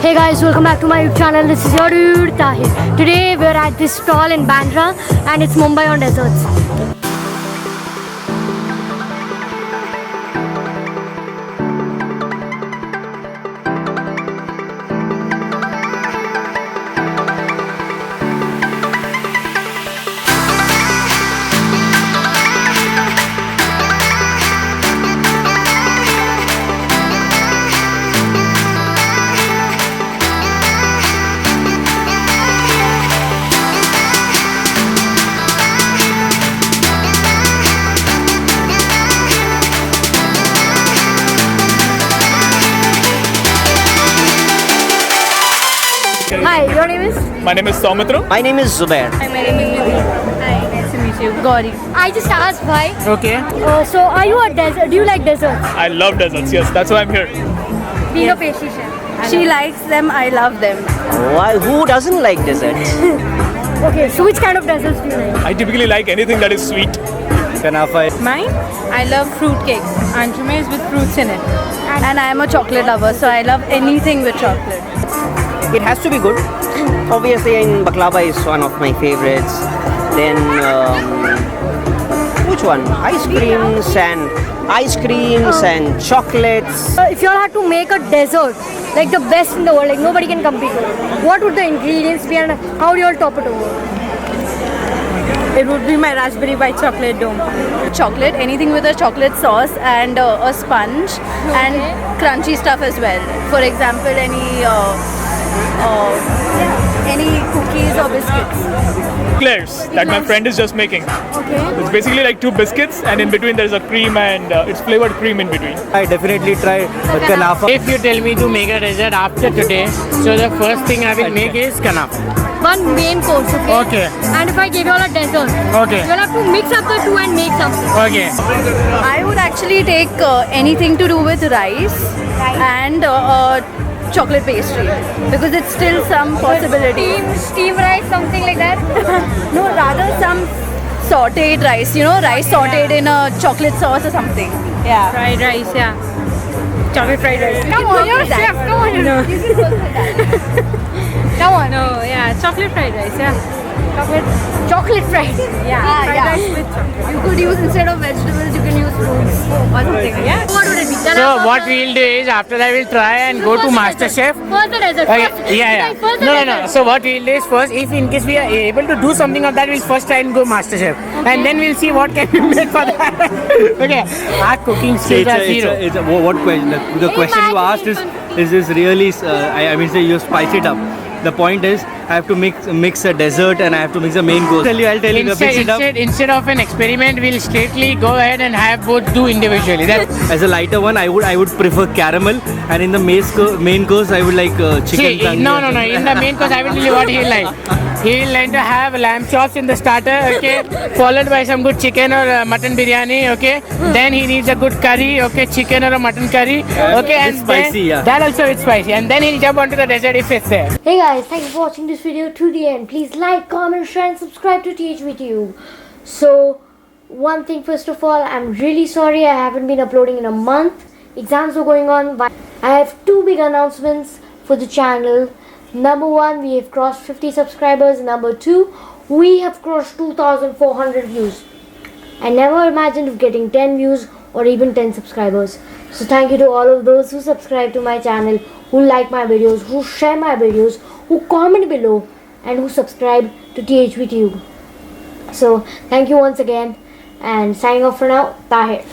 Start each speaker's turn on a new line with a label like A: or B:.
A: Hey guys, welcome back to my YouTube channel. This is your dude Tahir. Today we're at this stall in Bandra and it's Mumbai on desserts. Hi, your name is?
B: My name is Saumitra.
C: My name is Zubair.
D: Hi, my name is Nidhi. Hi, nice to meet you. Gauri.
A: I just asked why.
B: Okay.
A: So are you a desert? Do you like desserts?
B: I love deserts. Yes, that's why I'm here.
A: Being a pastry chef.
D: She likes them, I love them.
C: Why? Who doesn't like desserts?
A: Okay, so which kind of desserts do you like?
B: I typically like anything that is sweet.
C: Kanafa.
D: Mine? I love fruit cakes. Anchumes with fruits in it. And I am a chocolate lover, so I love anything with chocolate.
C: It has to be good. Obviously, baklava is one of my favorites. Then, which one? Ice creams and chocolates.
A: If you all had to make a dessert, like the best in the world, like nobody can compete with it, what would the ingredients be and how do you all top it over?
D: It would be my raspberry white chocolate dome. Chocolate, anything with a chocolate sauce and a sponge and crunchy stuff as well. For example, any cookies or biscuits.
B: Eclairs that my friend is just making.
A: Okay.
B: It's basically like two biscuits and in between there's a cream and it's flavored cream in between.
E: I definitely try kanafa. If you tell me to make a dessert after today, so the first thing I will make is kanafa.
A: One main course, okay?
E: Okay.
A: And if I give you all a dessert,
E: Okay.
A: you'll have to mix up the two and make something.
E: Okay.
D: I would actually take anything to do with rice and chocolate pastry because it's still some possibility.
A: Steam rice, something like that.
D: No, rather some sauteed rice, rice sauteed in a chocolate sauce or something. Yeah.
F: Fried rice, yeah. Chocolate fried rice.
A: Come on, you're a chef. Come on.
F: No.
A: Come on.
F: No, yeah, chocolate fried rice, yeah.
A: Chocolate fried.
F: Yeah, fried
D: yeah.
F: rice with chocolate.
D: You could use instead of vegetables, you can use fruits or something.
F: Yeah.
A: What would it be?
E: So what we'll do is after that we'll try and go to MasterChef.
A: First the dessert.
E: Yeah.
A: First the
E: No.
A: dessert.
E: So what we'll do is first, if in case we are able to do something of that, we'll first try and go MasterChef, and then we'll see what can be made for that. Okay. Our cooking skills are zero.
G: What question? The question you asked is this really? I mean, say you spice it up. The point is, I have to mix a dessert and I have to mix a main course. I'll tell you, mix it up.
E: Instead of an experiment, we'll straightly go ahead and have both do individually.
G: As a lighter one, I would prefer caramel, and in the main course, I would like chicken.
E: See, no. In the main course, I will tell you what he'll like. He'll like to have lamb chops in the starter, okay, followed by some good chicken or mutton biryani, okay. Then he needs a good curry, okay, chicken or a mutton curry, okay, and
G: spicy, yeah.
E: That also is spicy. And then he'll jump onto the dessert if it's there.
A: Hey guys, thanks for watching this video to the end. Please like, comment, share and subscribe to THVTube. So, one thing first of all, I'm really sorry I haven't been uploading in a month. Exams are going on. I have two big announcements for the channel. Number one, we have crossed 50 subscribers. Number two, we have crossed 2,400 views. I never imagined of getting 10 views or even 10 subscribers. So thank you to all of those who subscribe to my channel, who like my videos, who share my videos, who comment below and who subscribe to THVTube. So thank you once again and signing off for now, Tahir.